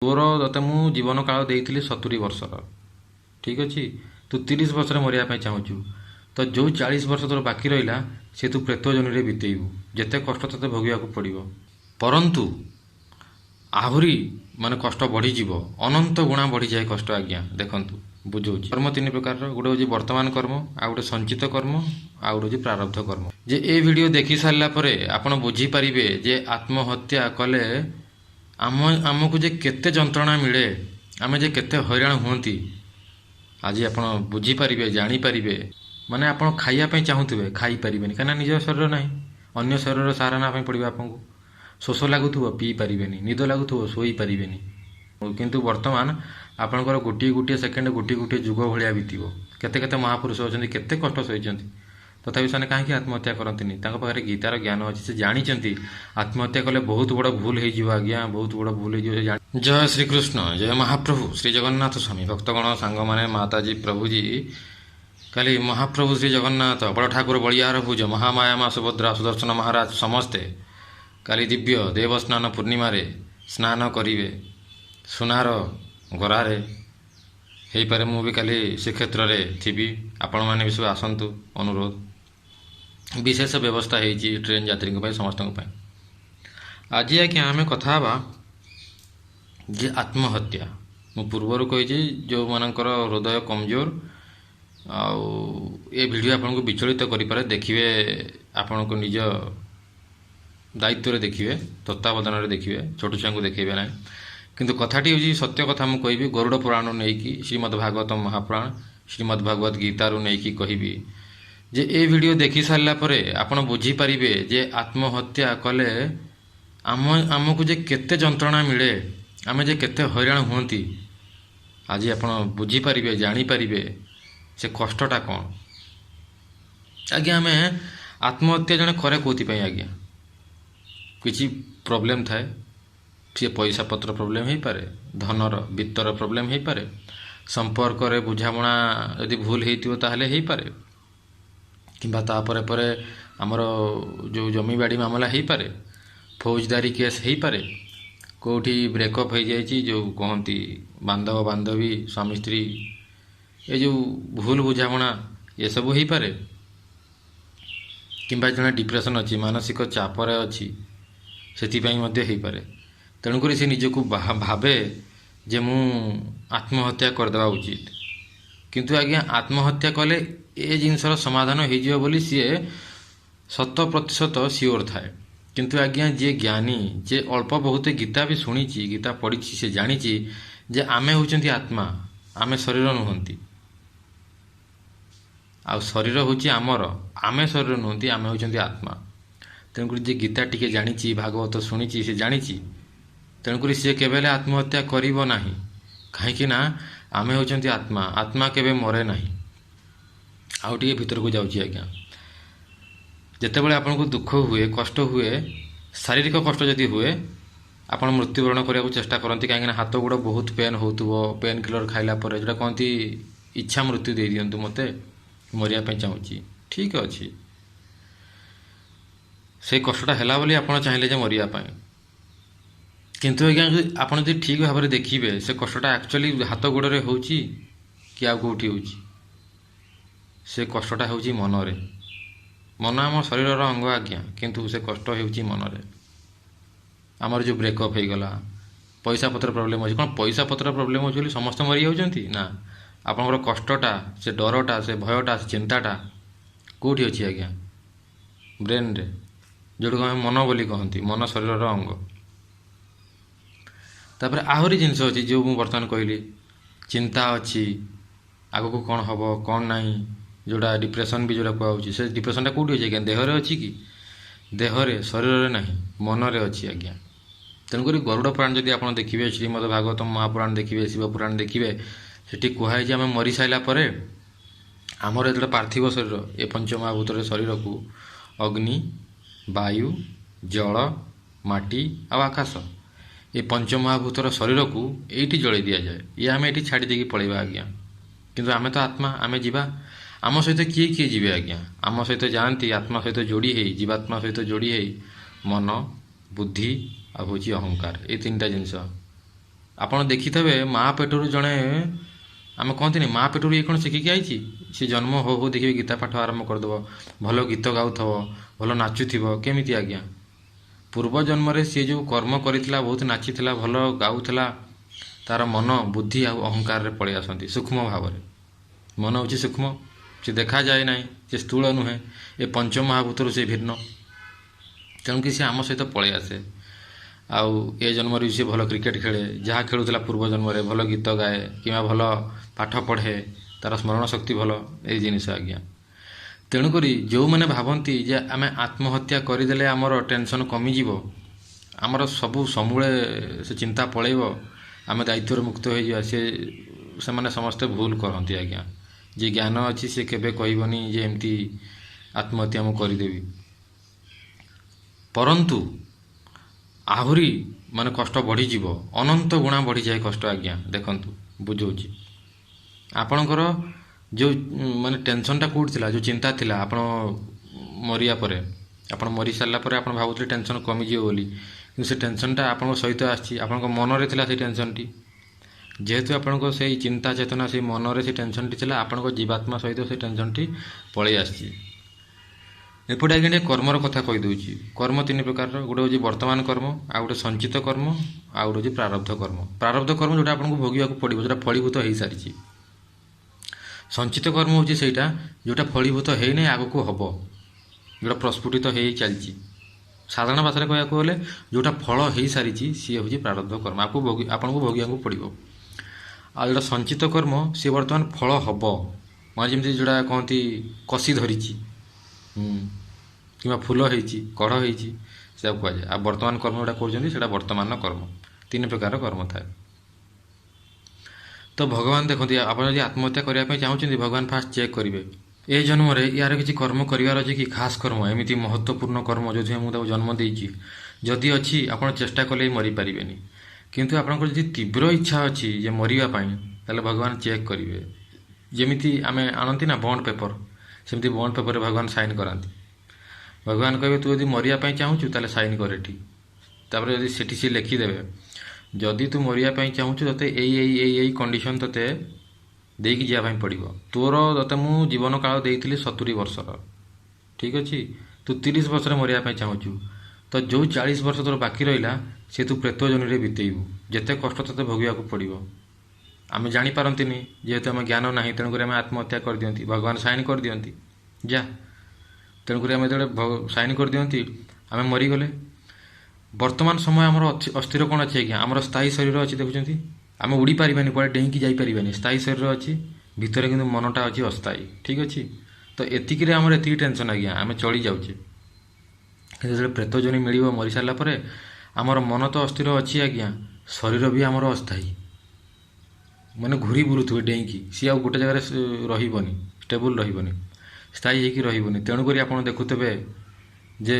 तोर ते मु जीवन काल देइथिली 70 वर्षर ठीक अच्छे तू 30 वर्ष मरिया चाहूँ तो जो 40 वर्ष तोर बाकी रहा से तू प्रेत जनी बीतेबू जिते कष्ट ते भोग पड़ो परंतु आहरी माने कष्ट बढ़ीज अनंत गुणा बढ़ी जाए कष्ट आज्ञा देखूँ बुझे कर्म तीन प्रकार गोटे हूँ वर्तमान कर्म आ गए संचित कर्म आ गए हूँ प्रारब्ध कर्म जे ए वीडियो देखी सारा पर आपण बुझीपारे जे आत्महत्या कले आमको जे केते जंत्रणा मिले आम जे केते हैरान हुंती आज आप बुझीपारे जानीपारे माने आप खाइापी चाहूवे खाई पारे कहीं निज शरीर ना अन्य शरीर सहारा ना पड़ो आपको शोष लगुव पी पारे निद लगुव शोई पारे किंतु वर्तमान आपणकर गोटे गोटे सेकेंड गोटे गोटे जुग भाया बीतव केते केते महापुरुष अच्छा केते कष्ट सही तथापि से कहीं आत्महत्या करती पाखे गीतार ज्ञान अच्छे से जानते आत्महत्या कले बहुत बड़ भूल हो आज्ञा बहुत बड़ भूल हो। जय श्रीकृष्ण जय महाप्रभु श्री जगन्नाथ स्वामी भक्तगण सांग मैंने माताजी प्रभुजी काली महाप्रभु श्री जगन्नाथ बड़ ठाकुर बलियार भुज महामाया माँ सुभद्रा सुदर्शन महाराज समस्ते काली दिव्य देवस्नान पूर्णिमा स्नान करेंगे सुनार गरारे हो पारे मु भी काली श्रीक्षेत्र में थी आपण मैंने भी सब आसतु अनुरोध विशेष व्यवस्था होती ट्रेन यात्री समस्त आज आज्ञा आम कथा जे आत्महत्या मु पूर्वर कही जो मानकर हृदय कमजोर आउ ए वीडियो आपन को विचलित करें देखिए आपण को निज दायित्व देखिए तत्वावधान देखिए छोट छुआ को देखेबे ना किंतु कथाटी हूँ सत्य कथा मुझे कहि गरुड़ पुराण नहीं श्रीमद्भागवत महापुराण श्रीमद्भागवत गीतारू नहीं कहि जे ए वीडियो देखी सारा पर आपण बुझीपारे जे आत्महत्या कले आमको जे केते जंत्रणा मिले आम जे केते हैरान हुंती आज आप बुझीपारे जानीपारे से कष्टटा कौन आज्ञा आम आत्महत्या जड़े करे कौन आज्ञा किसी प्रोब्लेम थाए सी पैसा पत्र प्रोब्लेम हो पारे धनर वित्तर प्रोब्लेम हो पारे संपर्क रे बुझामणा यदि भूल होता हो पारे किंबा तापर पर आमर जो जमी बाड़ी मामला हो पारे फौजदारी केस हो पारे कौटी ब्रेकअप हो जाए जो कहती बांधव बांधवी स्वामी स्त्री ये जो भूल बुझामणा ये सब हो पारे किंबा जड़े डिप्रेशन अच्छी मानसिक चापर अच्छी से हो पारे तेणुक से निजक भावे जे मु आत्महत्या करदेवा उचित किंतु आज्ञा आत्महत्या कले ए जिनसर समाधान हो बोली सी 100% सियोर थाए किंतु आज्ञा जे ज्ञानी जे अल्प बहुत गीता भी शुणी गीता पढ़ी से जानी जे आमे होचंती आत्मा आमे शरीर नुहंती आ शरीर हूँ आमर आमे शरीर नुहंती आमे होचंती आत्मा तेणुक जे गीता टिके जानी भागवत शुणी से जानी तेणुक सी केवल आत्महत्या करिबो नाही कहीं आमे होचंती आत्मा आत्मा केवे मरे नाही आउ टे भीतर को जाऊँगी आज्ञा जिते बड़े आपको दुख हुए कष्ट हुए शारीरिक कष्ट जदि हुए आप मृत्युवरण करने को चेष्टा करती कहीं हाथ गोड़ बहुत पेन हो पेन किलर खाइला जो कहती इच्छा मृत्यु दे दिंतु मत मरिया चाहूँगी ठीक अच्छे से कष्टा है बोली आप चाहिए मरिया किंतु आज्ञा आप ठीक भाव में देखिए से कष्टा एक्चुअली हाथ गोड़े हो कि आ कौटी हो से कष्टा हूँ मनरे मन आम शरीर अंग आज्ञा किंतु से कष्ट हो मनरे आमर जो ब्रेकअप हो गला पैसा पत्र प्रोब्लेम अच्छे कौन पैसा पत्र प्रोब्लेम अच्छे समस्त मरी जाती ना आपंकर कष्टटा से डरटा से भयटा से चिंताटा कौटी अच्छी आज्ञा ब्रेन रे जोड़ आम मन बोली कहती मन शरीर अंग तापर आहरी जिनस अच्छी जो मुझे बर्तमान कहली चिंता अच्छी आग को कौन हम कौन नहीं जोड़ा डिप्रेशन भी जोड़ा कहूँ से डिप्रेशनटा कौटी अच्छी आज्ञा देहरे अच्छी कि देहरे शरीर ना मनरे अच्छी आज्ञा तेणुक गरुड़ पुराण जदि आप देखिए श्रीमद्भागवत महापुराण देखिए शिवपुराण देखिए सेठी कहुई आम मरी सारा पर आमर जो पार्थिव शरीर ए पंचमहाभूत शरीर को अग्नि वायु जल माटी आकाश ये पंचमहाभूतर शरीर को ये जलि दि जाए ये आम ये छाड़ी देकी पलैबा आज्ञा किंतु आमे तो आत्मा आमे जीवा आम सहित किए किए जीवे आज्ञा आम सहित जाती आत्मा सहित जोड़ी है जीवात्मा सहित जोड़ी है मन बुद्धि आ हूँ अहंकार ये तीन टा जिनस ଆପଣ ଦେଖିଥିବେ ମାଆ ପେଟରୁ ଜଣେ ଆମେ କହନ୍ତିନି ମାଆ ପେଟରୁ ଇଏ କ'ଣ ଶିଖିକି ଆଇଛି, ସେ ଜନ୍ମ ହଉ ହଉ ଦେଖିବେ ଗୀତା ପାଠ ଆରମ୍ଭ କରିଦେବ, ଭଲ ଗୀତ ଗାଉଥିବ, ଭଲ ନାଚୁଥିବ। କେମିତି ଆଜ୍ଞା? ପୂର୍ବ ଜନ୍ମରେ ସିଏ ଯେଉଁ କର୍ମ କରିଥିଲା, ବହୁତ ନାଚିଥିଲା, ଭଲ ଗାଉଥିଲା, ତାର ମନ ବୁଦ୍ଧି ଆଉ ଅହଙ୍କାରରେ ପଳେଇ ଆସନ୍ତି ସୂକ୍ଷ୍ମ ଭାବରେ। ମନ ହେଉଛି ସୂକ୍ଷ୍ମ, ସେ ଦେଖାଯାଏ ନାହିଁ, ସେ ସ୍ଥୂଳ ନୁହେଁ, ଏ ପଞ୍ଚମହାଭୂତରୁ ସେ ଭିନ୍ନ। ତେଣୁକି ସେ ଆମ ସହିତ ପଳେଇ ଆସେ। ଆଉ ଏ ଜନ୍ମରେ ବି ସେ ଭଲ କ୍ରିକେଟ ଖେଳେ, ଯାହା ଖେଳୁଥିଲା ପୂର୍ବ ଜନ୍ମରେ, ଭଲ ଗୀତ ଗାଏ କିମ୍ବା ଭଲ ପାଠ ପଢ଼େ, ତାର ସ୍ମରଣ ଶକ୍ତି ଭଲ, ଏଇ ଜିନିଷ ଆଜ୍ଞା। ତେଣୁକରି ଯେଉଁମାନେ ଭାବନ୍ତି ଯେ ଆମେ ଆତ୍ମହତ୍ୟା କରିଦେଲେ ଆମର ଟେନସନ୍ କମିଯିବ, ଆମର ସବୁ ସମୂଳେ ସେ ଚିନ୍ତା ପଳେଇବ, ଆମେ ଦାୟିତ୍ୱରୁ ମୁକ୍ତ ହୋଇଯିବା, ସେମାନେ ସମସ୍ତେ ଭୁଲ କରନ୍ତି ଆଜ୍ଞା। ଯେ ଜ୍ଞାନ ଅଛି ସେ କେବେ କହିବନି ଯେ ଏମିତି ଆତ୍ମହତ୍ୟା ମୁଁ କରିଦେବି। ପରନ୍ତୁ ଆହୁରି ମାନେ କଷ୍ଟ ବଢ଼ିଯିବ, ଅନନ୍ତ ଗୁଣା ବଢ଼ିଯାଏ କଷ୍ଟ ଆଜ୍ଞା। ଦେଖନ୍ତୁ ବୁଝଉଛି, ଆପଣଙ୍କର ଯେଉଁ ମାନେ ଟେନସନ୍ଟା କେଉଁଠି ଥିଲା, ଯେଉଁ ଚିନ୍ତା ଥିଲା ଆପଣ ମରିବା ପରେ, ଆପଣ ମରିସାରିଲା ପରେ ଆପଣ ଭାବୁଥିଲେ ଟେନସନ୍ କମିଯିବ ବୋଲି, କିନ୍ତୁ ସେ ଟେନସନ୍ଟା ଆପଣଙ୍କ ସହିତ ଆସିଛି, ଆପଣଙ୍କ ମନରେ ଥିଲା ସେଇ ଟେନସନ୍ଟି। ଯେହେତୁ ଆପଣଙ୍କ ସେଇ ଚିନ୍ତା ଚେତନା ସେଇ ମନରେ ସେ ଟେନସନ୍ଟି ଥିଲା, ଆପଣଙ୍କ ଜୀବାତ୍ମା ସହିତ ସେ ଟେନସନ୍ଟି ପଳେଇ ଆସିଛି। ଏପଟେ ଆଜ୍ଞା ଟିକେ କର୍ମର କଥା କହିଦେଉଛି। କର୍ମ ତିନି ପ୍ରକାରର, ଗୋଟେ ହେଉଛି ବର୍ତ୍ତମାନ କର୍ମ, ଆଉ ଗୋଟେ ସଞ୍ଚିତ କର୍ମ, ଆଉ ଗୋଟେ ହେଉଛି ପ୍ରାରବ୍ଧ କର୍ମ। ପ୍ରାରବ୍ଧ କର୍ମ ଯେଉଁଟା ଆପଣଙ୍କୁ ଭୋଗିବାକୁ ପଡ଼ିବ, ଯେଉଁଟା ଫଳୀଭୂତ ହୋଇସାରିଛି। ସଞ୍ଚିତ କର୍ମ ହେଉଛି ସେଇଟା ଯେଉଁଟା ଫଳୀଭୂତ ହେଇନି, ଆଗକୁ ହେବ, ଯେଉଁଟା ପ୍ରସ୍ଫୁଟିତ ହେଇ ଚାଲିଛି। ସାଧାରଣ ଭାଷାରେ କହିବାକୁ ଗଲେ ଯେଉଁଟା ଫଳ ହେଇସାରିଛି ସିଏ ହେଉଛି ପ୍ରାରବ୍ଧ କର୍ମ, ଆପଣଙ୍କୁ ଭୋଗିବାକୁ ପଡ଼ିବ। ଆଉ ଯେଉଁଟା ସଞ୍ଚିତ କର୍ମ ସିଏ ବର୍ତ୍ତମାନ ଫଳ ହେବ, ମାନେ ଯେମିତି ଯେଉଁଟା କହନ୍ତି କଷି ଧରିଛି, କିମ୍ବା ଫୁଲ ହେଇଛି, କଢ଼ ହେଇଛି, ସେଟାକୁ କୁହାଯାଏ। ଆଉ ବର୍ତ୍ତମାନ କର୍ମ ଯେଉଁଟା କହୁଛନ୍ତି ସେଇଟା ବର୍ତ୍ତମାନର କର୍ମ। ତିନି ପ୍ରକାର କର୍ମ ଥାଏ। ତ ଭଗବାନ ଦେଖନ୍ତି, ଆପଣ ଯଦି ଆତ୍ମହତ୍ୟା କରିବା ପାଇଁ ଚାହୁଁଛନ୍ତି, ଭଗବାନ ଫାଷ୍ଟ ଚେକ୍ କରିବେ ଏ ଜନ୍ମରେ ୟାର କିଛି କର୍ମ କରିବାର ଅଛି କି, ଖାସ୍ କର୍ମ, ଏମିତି ମହତ୍ତ୍ୱପୂର୍ଣ୍ଣ କର୍ମ ଯେଉଁଥିପାଇଁ ମୁଁ ତାକୁ ଜନ୍ମ ଦେଇଛି। ଯଦି ଅଛି ଆପଣ ଚେଷ୍ଟା କଲେ ହିଁ ମରିପାରିବେନି। କିନ୍ତୁ ଆପଣଙ୍କର ଯଦି ତୀବ୍ର ଇଚ୍ଛା ଅଛି ଯେ ମରିବା ପାଇଁ, ତାହେଲେ ଭଗବାନ ଚେକ୍ କରିବେ। ଯେମିତି ଆମେ ଆଣନ୍ତି ନା ବଣ୍ଡ ପେପର, ସେମିତି ବଣ୍ଡ ପେପରରେ ଭଗବାନ ସାଇନ୍ କରାନ୍ତି। ଭଗବାନ କହିବେ ତୁ ଯଦି ମରିବା ପାଇଁ ଚାହୁଁଛୁ ତାହେଲେ ସାଇନ୍ କର ଏଠି। ତାପରେ ଯଦି ସେଠି ସିଏ ଲେଖିଦେବେ, ଯଦି ତୁ ମରିବା ପାଇଁ ଚାହୁଁଛୁ ତୋତେ ଏଇ କଣ୍ଡିସନ୍ ତୋତେ ଦେଇକି ଯିବା ପାଇଁ ପଡ଼ିବ। ତୋତେ ମୁଁ ଜୀବନ କାଳ ଦେଇଥିଲି 70 ବର୍ଷର, ଠିକ୍ ଅଛି, ତୁ 30 ବର୍ଷରେ ମରିବା ପାଇଁ ଚାହୁଁଛୁ, ତ ଯେଉଁ 40 ବର୍ଷ ତୋର ବାକି ରହିଲା ସେ ତୁ ପ୍ରେତ ଜନିରେ ବିତେଇବୁ। ଯେତେ କଷ୍ଟ ତୋତେ ଭୋଗିବାକୁ ପଡ଼ିବ। ଆମେ ଜାଣିପାରନ୍ତିନି, ଯେହେତୁ ଆମ ଜ୍ଞାନ ନାହିଁ, ତେଣୁକରି ଆମେ ଆତ୍ମହତ୍ୟା କରିଦିଅନ୍ତି। ଭଗବାନ ସାଇନ୍ କରିଦିଅନ୍ତି ଯା, ତେଣୁକରି ଆମେ ଯେତେବେଳେ ସାଇନ୍ କରିଦିଅନ୍ତି ଆମେ ମରିଗଲେ। ବର୍ତ୍ତମାନ ସମୟ ଆମର ଅସ୍ଥିର କ'ଣ ଅଛି ଆଜ୍ଞା? ଆମର ସ୍ଥାୟୀ ଶରୀର ଅଛି, ଦେଖୁଛନ୍ତି, ଆମେ ଉଡ଼ି ପାରିବାନି, କୁଆଡ଼େ ଡେଇଁକି ଯାଇପାରିବାନି, ସ୍ଥାୟୀ ଶରୀର ଅଛି, ଭିତରେ କିନ୍ତୁ ମନଟା ଅଛି ଅସ୍ଥାୟୀ, ଠିକ୍ ଅଛି। ତ ଏତିକିରେ ଆମର ଏତିକି ଟେନସନ୍ ଆଜ୍ଞା, ଆମେ ଚଳି ଯାଉଛେ। କିନ୍ତୁ ଯେତେବେଳେ ପ୍ରେତ ଜନି ମିଳିବ ମରିସାରିଲା ପରେ, ଆମର ମନ ତ ଅସ୍ଥିର ଅଛି ଆଜ୍ଞା, ଶରୀର ବି ଆମର ଅସ୍ଥାୟୀ, ମାନେ ଘୁରି ବୁଲୁଥିବେ ଡେଇଁକି, ସିଏ ଆଉ ଗୋଟେ ଜାଗାରେ ରହିବନି, ଷ୍ଟେବୁଲ୍ ରହିବନି, ସ୍ଥାୟୀ ହେଇକି ରହିବନି। ତେଣୁକରି ଆପଣ ଦେଖୁଥିବେ ଯେ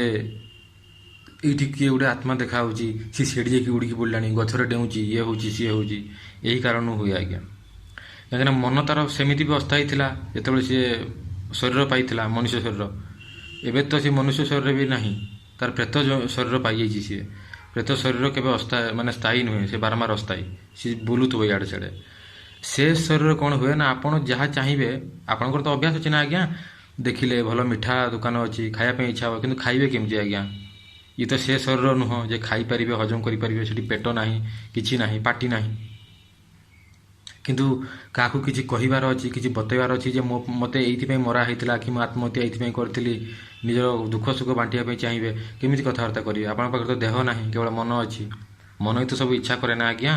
ଏଇଠି କିଏ ଗୋଟେ ଆତ୍ମା ଦେଖାହେଉଛି, ସିଏ ସିଡ଼ି ଯାଇକି ଉଡ଼ିକି ପଡ଼ିଲାଣି, ଗଛରେ ଡେଉଁଛି, ଇଏ ହେଉଛି ସିଏ ହେଉଛି, ଏହି କାରଣରୁ ହୁଏ ଆଜ୍ଞା। କାହିଁକିନା ମନ ତାର ସେମିତି ବି ଅସ୍ଥାୟୀ ଥିଲା ଯେତେବେଳେ ସିଏ ଶରୀର ପାଇଥିଲା, ମନୁଷ୍ୟ ଶରୀର। ଏବେ ତ ସେ ମନୁଷ୍ୟ ଶରୀର ବି ନାହିଁ, ତାର ପ୍ରେତ ଶରୀର ପାଇଯାଇଛି ସିଏ। ପ୍ରେତ ଶରୀର କେବେ ମାନେ ସ୍ଥାୟୀ ନୁହେଁ, ସେ ବାରମ୍ବାର ଅସ୍ଥାୟୀ, ସିଏ ବୁଲୁଥିବ ଇଆଡ଼େ ସିଆଡ଼େ। ସେ ଶରୀର କ'ଣ ହୁଏ ନା, ଆପଣ ଯାହା ଚାହିଁବେ, ଆପଣଙ୍କର ତ ଅଭ୍ୟାସ ଅଛି ନା ଆଜ୍ଞା, ଦେଖିଲେ ଭଲ ମିଠା ଦୋକାନ ଅଛି, ଖାଇବା ପାଇଁ ଇଚ୍ଛା ହେବ, କିନ୍ତୁ ଖାଇବେ କେମିତି ଆଜ୍ଞା? ଇଏ ତ ସେ ଶରୀର ନୁହଁ ଯେ ଖାଇପାରିବେ, ହଜମ କରିପାରିବେ, ସେଠି ପେଟ ନାହିଁ, କିଛି ନାହିଁ, ପାଟି ନାହିଁ। କିନ୍ତୁ କାହାକୁ କିଛି କହିବାର ଅଛି, କିଛି ବତେଇବାର ଅଛି ଯେ ମୋତେ ଏଇଥିପାଇଁ ମରା ହେଇଥିଲା, କି ମୁଁ ଆତ୍ମହତ୍ୟା ଏଇଥିପାଇଁ କରିଥିଲି, ନିଜର ଦୁଃଖ ସୁଖ ବାଣ୍ଟିବା ପାଇଁ ଚାହିଁବେ, କେମିତି କଥାବାର୍ତ୍ତା କରିବେ? ଆପଣଙ୍କ ପାଖରେ ତ ଦେହ ନାହିଁ, କେବଳ ମନ ଅଛି। ମନ ହିଁ ତ ସବୁ ଇଚ୍ଛା କରେ ନା ଆଜ୍ଞା।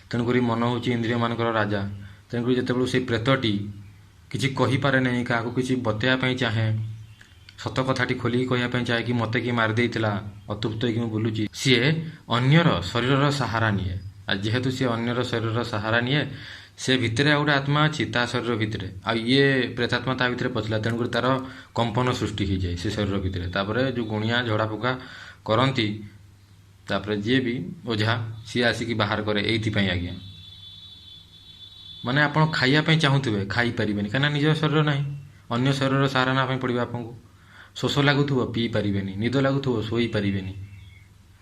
ତେଣୁକରି ମନ ହେଉଛି ଇନ୍ଦ୍ରିୟମାନଙ୍କର ରାଜା। ତେଣୁକରି ଯେତେବେଳେ ସେଇ ପ୍ରେତଟି କିଛି କହିପାରେ ନାହିଁ, କାହାକୁ କିଛି ବତେଇବା ପାଇଁ ଚାହେଁ, ସତ କଥାଟି ଖୋଲିକି କହିବା ପାଇଁ ଚାହେଁ କି ମୋତେ କିଏ ମାରିଦେଇଥିଲା, ଅତୃପ୍ତ ହେଇକି ମୁଁ ବୁଲୁଛି, ସିଏ ଅନ୍ୟର ଶରୀରର ସାହାରା ନିଏ। ଆଉ ଯେହେତୁ ସିଏ ଅନ୍ୟର ଶରୀରର ସାହାରା ନିଏ, ସେ ଭିତରେ ଆଉ ଗୋଟେ ଆତ୍ମା ଅଛି ତା ଶରୀର ଭିତରେ, ଆଉ ଇଏ ପ୍ରେତାତ୍ମା ତା ଭିତରେ ପଶିଲା, ତେଣୁକରି ତାର କମ୍ପନ ସୃଷ୍ଟି ହେଇଯାଏ ସେ ଶରୀର ଭିତରେ। ତାପରେ ଯେଉଁ ଗୁଣିଆ ଝଡ଼ା ଫୁକା କରନ୍ତି, ତାପରେ ଯିଏ ବି ଓଝା, ସିଏ ଆସିକି ବାହାର କରେ। ଏଇଥିପାଇଁ ଆଜ୍ଞା, ମାନେ ଆପଣ ଖାଇବା ପାଇଁ ଚାହୁଁଥିବେ, ଖାଇପାରିବେନି, କାହିଁକିନା ନିଜ ଶରୀର ନାହିଁ, ଅନ୍ୟ ଶରୀରର ସାହାରା ନେବା ପାଇଁ ପଡ଼ିବ ଆପଣଙ୍କୁ। ଶୋଷ ଲାଗୁଥିବ, ପିଇ ପାରିବେନି, ନିଦ ଲାଗୁଥିବ, ଶୋଇପାରିବେନି,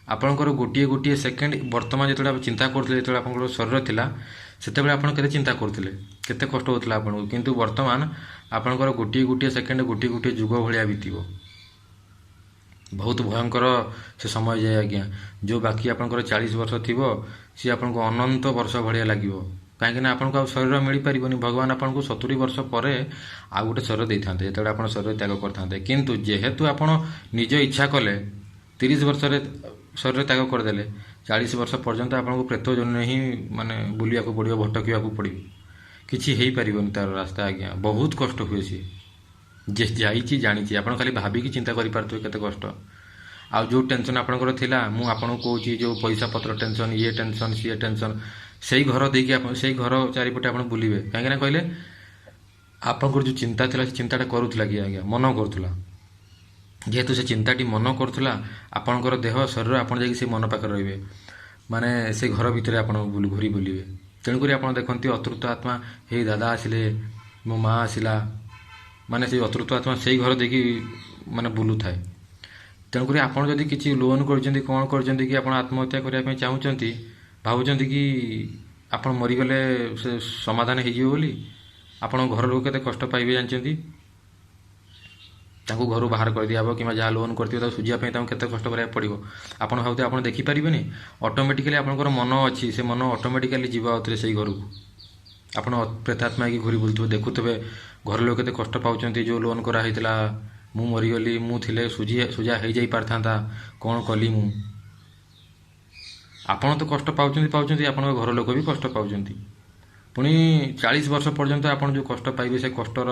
ଆପଣଙ୍କର ଗୋଟିଏ ଗୋଟିଏ ସେକେଣ୍ଡ ବର୍ତ୍ତମାନ ଯେତେବେଳେ ଚିନ୍ତା କରୁଥିଲେ, ଯେତେବେଳେ ଆପଣଙ୍କର ଶରୀର ଥିଲା ସେତେବେଳେ ଆପଣ କେତେ ଚିନ୍ତା କରୁଥିଲେ, କେତେ କଷ୍ଟ ହେଉଥିଲା ଆପଣଙ୍କୁ, କିନ୍ତୁ ବର୍ତ୍ତମାନ ଆପଣଙ୍କର ଗୋଟିଏ ଗୋଟିଏ ସେକେଣ୍ଡ ଗୋଟିଏ ଗୋଟିଏ ଯୁଗ ଭଳିଆ ବିତିବ। ବହୁତ ଭୟଙ୍କର ସେ ସମୟ ଯାଏ ଆଜ୍ଞା। ଯେଉଁ ବାକି ଆପଣଙ୍କର 40 ବର୍ଷ ଥିବ ସିଏ ଆପଣଙ୍କୁ ଅନନ୍ତ ବର୍ଷ ଭଳିଆ ଲାଗିବ। କାହିଁକିନା ଆପଣଙ୍କୁ ଆଉ ଶରୀର ମିଳିପାରିବନି। ଭଗବାନ ଆପଣଙ୍କୁ 70 ବର୍ଷ ପରେ ଆଉ ଗୋଟେ ଶରୀର ଦେଇଥାନ୍ତେ, ଯେତେବେଳେ ଆପଣ ଶରୀର ତ୍ୟାଗ କରିଥାନ୍ତେ। କିନ୍ତୁ ଯେହେତୁ ଆପଣ ନିଜ ଇଚ୍ଛା କଲେ 30 ବର୍ଷରେ ଶରୀର ତ୍ୟାଗ କରିଦେଲେ, 40 ବର୍ଷ ପର୍ଯ୍ୟନ୍ତ ଆପଣଙ୍କୁ ପ୍ରେତ ଜନ୍ମରେ ହିଁ ମାନେ ବୁଲିବାକୁ ପଡ଼ିବ, ଭଟକିବାକୁ ପଡ଼ିବ। କିଛି ହେଇପାରିବନି ତାର ରାସ୍ତା ଆଜ୍ଞା। ବହୁତ କଷ୍ଟ ହୁଏ ସିଏ। ଯେ ଯାଇଛି ଜାଣିଛି। ଆପଣ ଖାଲି ଭାବିକି ଚିନ୍ତା କରିପାରୁଥିବେ କେତେ କଷ୍ଟ। ଆଉ ଯେଉଁ ଟେନସନ୍ ଆପଣଙ୍କର ଥିଲା, ମୁଁ ଆପଣଙ୍କୁ କହୁଛି, ଯେଉଁ ପଇସା ପତ୍ର ଟେନସନ୍, ଇଏ ଟେନସନ୍ ସିଏ ଟେନସନ୍, ସେଇ ଘର ଦେଇକି ଆପଣ ସେଇ ଘର ଚାରିପଟେ ଆପଣ ବୁଲିବେ। କାହିଁକିନା କହିଲେ ଆପଣଙ୍କର ଯେଉଁ ଚିନ୍ତା ଥିଲା, ସେ ଚିନ୍ତାଟା କରୁଥିଲା କି ଆଜ୍ଞା, ମନ କରୁଥିଲା। ଯେହେତୁ ସେ ଚିନ୍ତାଟି ମନ କରୁଥିଲା, ଆପଣଙ୍କର ଦେହ ଶରୀର ଆପଣ ଯାଇକି ସେ ମନ ପାଖରେ ରହିବେ, ମାନେ ସେ ଘର ଭିତରେ ଆପଣ ଘୁରି ବୁଲିବେ। ତେଣୁକରି ଆପଣ ଦେଖନ୍ତି ଅତୃପ୍ତ ଆତ୍ମା, ହେଇ ଦାଦା ଆସିଲେ, ମୋ ମା ଆସିଲା, ମାନେ ସେଇ ଅତୃପ୍ତ ଆତ୍ମା ସେଇ ଘର ଦେଇକି ମାନେ ବୁଲୁଥାଏ। ତେଣୁକରି ଆପଣ ଯଦି କିଛି ଲୋନ୍ କରିଛନ୍ତି, କ'ଣ କରିଛନ୍ତି କି ଆପଣ ଆତ୍ମହତ୍ୟା କରିବା ପାଇଁ ଚାହୁଁଛନ୍ତି, ଭାବୁଛନ୍ତି କି ଆପଣ ମରିଗଲେ ସେ ସମାଧାନ ହେଇଯିବ ବୋଲି, ଆପଣଙ୍କ ଘର ଲୋକ କେତେ କଷ୍ଟ ପାଇବେ ଜାଣିଛନ୍ତି? ତାଙ୍କୁ ଘରୁ ବାହାର କରିଦିଆହେବ, କିମ୍ବା ଯାହା ଲୋନ୍ କରିଥିବେ ତାକୁ ସୁଝିବା ପାଇଁ ତାଙ୍କୁ କେତେ କଷ୍ଟ କରିବାକୁ ପଡ଼ିବ। ଆପଣ ଭାବୁଥିବେ ଆପଣ ଦେଖିପାରିବେନି? ଅଟୋମେଟିକାଲି ଆପଣଙ୍କର ମନ ଅଛି, ସେ ମନ ଅଟୋମେଟିକାଲି ଯିବ ଆଉଥରେ ସେଇ ଘରକୁ। ଆପଣ ପ୍ରେତାତ୍ମା ହେଇକି ଘୁରି ବୁଲୁଥିବେ, ଦେଖୁଥିବେ ଘର ଲୋକ କେତେ କଷ୍ଟ ପାଉଛନ୍ତି। ଯେଉଁ ଲୋନ୍ କରାହେଇଥିଲା, ମୁଁ ମରିଗଲି, ମୁଁ ଥିଲେ ସୁଝା ହେଇଯାଇ ପାରିଥାନ୍ତା, କ'ଣ କଲି ମୁଁ? ଆପଣ ତ କଷ୍ଟ ପାଉଛନ୍ତି, ଆପଣଙ୍କ ଘର ଲୋକ ବି କଷ୍ଟ ପାଉଛନ୍ତି। ପୁଣି 40 ବର୍ଷ ପର୍ଯ୍ୟନ୍ତ ଆପଣ ଯେଉଁ କଷ୍ଟ ପାଇବେ, ସେ କଷ୍ଟର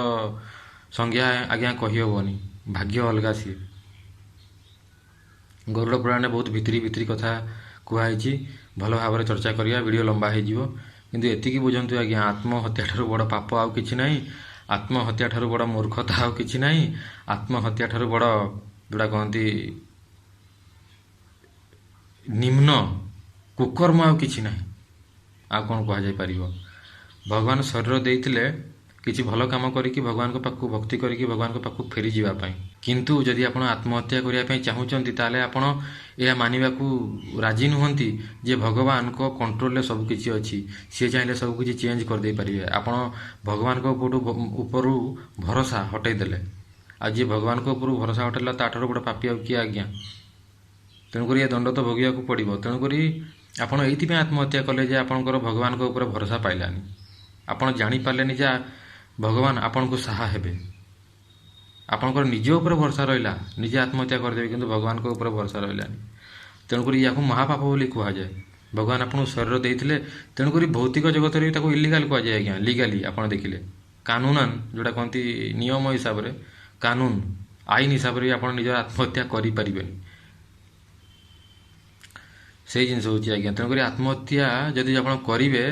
ସଂଜ୍ଞା ଆଜ୍ଞା କହିହେବନି। ଭାଗ୍ୟ ଅଲଗା ସିଏ। ଗରୁଡ଼ ପୁରାଣରେ ବହୁତ ଭିତରି କଥା କୁହାହେଇଛି। ଭଲ ଭାବରେ ଚର୍ଚ୍ଚା କରିବା, ଭିଡ଼ିଓ ଲମ୍ବା ହେଇଯିବ। କିନ୍ତୁ ଏତିକି ବୁଝନ୍ତୁ ଆଜ୍ଞା, ଆତ୍ମହତ୍ୟା ଠାରୁ ବଡ଼ ପାପ ଆଉ କିଛି ନାହିଁ। ଆତ୍ମହତ୍ୟା ଠାରୁ ବଡ଼ ମୂର୍ଖତା ଆଉ କିଛି ନାହିଁ। ଆତ୍ମହତ୍ୟା ଠାରୁ ବଡ଼ ଯେଉଁଟା କହନ୍ତି ନିମ୍ନ କୁକର୍ମ ଆଉ କିଛି ନାହିଁ। ଆଉ କ'ଣ କୁହାଯାଇପାରିବ? ଭଗବାନ ଶରୀର ଦେଇଥିଲେ କିଛି ଭଲ କାମ କରିକି ଭଗବାନଙ୍କ ପାଖକୁ ଭକ୍ତି କରିକି ଭଗବାନଙ୍କ ପାଖକୁ ଫେରିଯିବା ପାଇଁ। କିନ୍ତୁ ଯଦି ଆପଣ ଆତ୍ମହତ୍ୟା କରିବା ପାଇଁ ଚାହୁଁଛନ୍ତି, ତାହେଲେ ଆପଣ ଏହା ମାନିବାକୁ ରାଜି ନୁହନ୍ତି ଯେ ଭଗବାନଙ୍କ କଣ୍ଟ୍ରୋଲରେ ସବୁ କିଛି ଅଛି। ସିଏ ଚାହିଁଲେ ସବୁ କିଛି ଚେଞ୍ଜ କରିଦେଇପାରିବେ। ଆପଣ ଭଗବାନଙ୍କ ଉପରୁ ଭରସା ହଟେଇ ଦେଲେ। ଆଉ ଯିଏ ଭଗବାନଙ୍କ ଉପରୁ ଭରସା ହଟେଇଲା, ତାଠାରୁ ବଡ଼ ପାପୀ ଆଉ କିଏ ଆଜ୍ଞା? ତେଣୁକରି ଏ ଦଣ୍ଡ ତ ଭୋଗିବାକୁ ପଡ଼ିବ। ତେଣୁକରି ଆପଣ ଏଇଥିପାଇଁ ଆତ୍ମହତ୍ୟା କଲେ ଯେ ଆପଣଙ୍କର ଭଗବାନଙ୍କ ଉପରେ ଭରସା ପାଇଲାନି। ଆପଣ ଜାଣିପାରିଲେନି ଯେ ଭଗବାନ ଆପଣଙ୍କୁ ସାହା ହେବେ। ଆପଣଙ୍କର ନିଜ ଉପରେ ଭରସା ରହିଲା, ନିଜେ ଆତ୍ମହତ୍ୟା କରିଦେବେ, କିନ୍ତୁ ଭଗବାନଙ୍କ ଉପରେ ଭରସା ରହିଲାନି। ତେଣୁକରି ୟାକୁ ମହାପାପ ବୋଲି କୁହାଯାଏ। ଭଗବାନ ଆପଣଙ୍କୁ ଶରୀର ଦେଇଥିଲେ, ତେଣୁକରି ଭୌତିକ ଜଗତରେ ବି ତାକୁ ଇଲିଗାଲ କୁହାଯାଏ ଆଜ୍ଞା। ଲିଗାଲି ଆପଣ ଦେଖିଲେ କାନୁନାନ, ଯେଉଁଟା କହନ୍ତି ନିୟମ ହିସାବରେ, କାନୁନ ଆଇନ ହିସାବରେ ବି ଆପଣ ନିଜର ଆତ୍ମହତ୍ୟା କରିପାରିବେନି। ସେଇ ଜିନିଷ ହେଉଛି ଆଜ୍ଞା। ତେଣୁକରି ଆତ୍ମହତ୍ୟା ଯଦି ଆପଣ କରିବେ,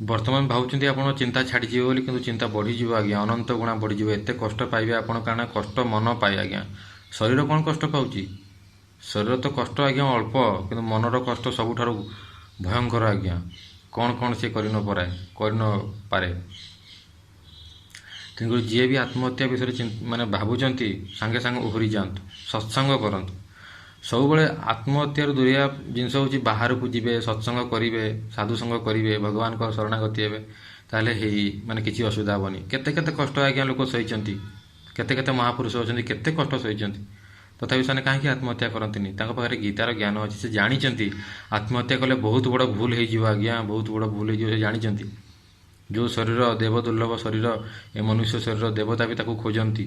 ବର୍ତ୍ତମାନ ଭାବୁଛନ୍ତି ଆପଣ ଚିନ୍ତା ଛାଡ଼ିଯିବ ବୋଲି, କିନ୍ତୁ ଚିନ୍ତା ବଢ଼ିଯିବ ଆଜ୍ଞା, ଅନନ୍ତ ଗୁଣା ବଢ଼ିଯିବ। ଏତେ କଷ୍ଟ ପାଇବେ ଆପଣ, କାରଣ କଷ୍ଟ ମନ ପାଏ ଆଜ୍ଞା। ଶରୀର କ'ଣ କଷ୍ଟ ପାଉଛି? ଶରୀର ତ କଷ୍ଟ ଆଜ୍ଞା ଅଳ୍ପ, କିନ୍ତୁ ମନର କଷ୍ଟ ସବୁଠାରୁ ଭୟଙ୍କର ଆଜ୍ଞା। କ'ଣ କ'ଣ ସେ କରିନପାରେ। ତେଣୁକରି ଯିଏ ବି ଆତ୍ମହତ୍ୟା ବିଷୟରେ ମାନେ ଭାବୁଛନ୍ତି, ସାଙ୍ଗେ ସାଙ୍ଗେ ଓହରି ଯାଆନ୍ତୁ, ସତ୍ସଙ୍ଗ କରନ୍ତୁ। ସବୁବେଳେ ଆତ୍ମହତ୍ୟାରୁ ଦୂରେଇବା ଜିନିଷ ହେଉଛି ବାହାରକୁ ଯିବେ, ସତ୍ସଙ୍ଗ କରିବେ, ସାଧୁସଙ୍ଗ କରିବେ, ଭଗବାନଙ୍କ ଶରଣାଗତି ହେବେ, ତାହେଲେ ମାନେ କିଛି ଅସୁବିଧା ହେବନି। କେତେ କେତେ କଷ୍ଟ ଆଜ୍ଞା ଲୋକ ସହିଛନ୍ତି। କେତେ କେତେ ମହାପୁରୁଷ ଅଛନ୍ତି, କେତେ କଷ୍ଟ ସହିଛନ୍ତି। ତଥାପି ସେମାନେ କାହିଁକି ଆତ୍ମହତ୍ୟା କରନ୍ତିନି? ତାଙ୍କ ପାଖରେ ଗୀତାର ଜ୍ଞାନ ଅଛି। ସେ ଜାଣିଛନ୍ତି ଆତ୍ମହତ୍ୟା କଲେ ବହୁତ ବଡ଼ ଭୁଲ ହେଇଯିବ ଆଜ୍ଞା, ବହୁତ ବଡ଼ ଭୁଲ ହେଇଯିବ। ସେ ଜାଣିଛନ୍ତି ଯେଉଁ ଶରୀର ଦେବ ଦୁର୍ଲଭ ଶରୀର, ଏ ମନୁଷ୍ୟ ଶରୀର, ଦେବତା ବି ତାକୁ ଖୋଜନ୍ତି।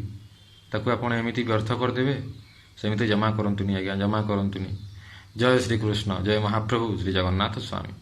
ତାକୁ ଆପଣ ଏମିତି ବ୍ୟର୍ଥ କରିଦେବେ, ସେମିତି ଜମା କରନ୍ତୁନି ଆଜ୍ଞା, ଜମା କରନ୍ତୁନି। ଜୟ ଶ୍ରୀକୃଷ୍ଣ, ଜୟ ମହାପ୍ରଭୁ ଶ୍ରୀ ଜଗନ୍ନାଥ ସ୍ୱାମୀ।